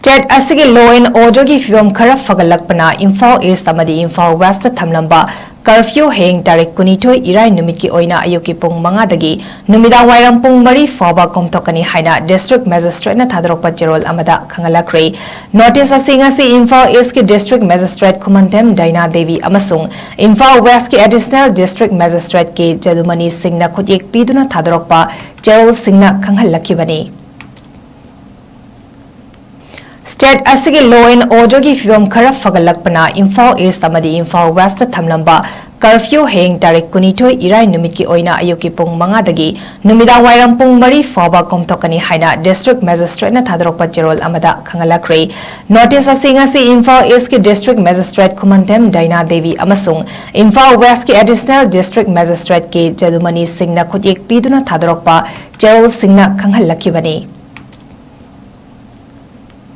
State asigi law and order gi film khara fagalakpana Imphal East amadi Imphal West thamlamba curfew heng tarik kunithoi irai numit ki oina ayuki pung manga dagi numida wairam pung mari faba komtokani haina district magistrate na thadrokpa jerol amada khangalakre notice asinga si Imphal East ki district magistrate Kumantem Daina Devi amasung Imphal West ki additional district magistrate ki Jadumani Singna khutyek piduna thadrokpa jerol singna khanghalakibani State asigi law and order gi film khara fagalakpana Imphal East amadi Imphal West thamlamba curfew heng tarik kunithoi irai numit ki oina ayuki pung manga dagi numida wairam pung mari faba komtokani haina district magistrate na thadrokpa jerol amada khangalakre notice asinga si Imphal East ki district magistrate Kumantem Daina Devi amasung Imphal West ki additional district magistrate ki Jadumani Singna khutyek piduna thadrokpa jerol singna khanghalakibani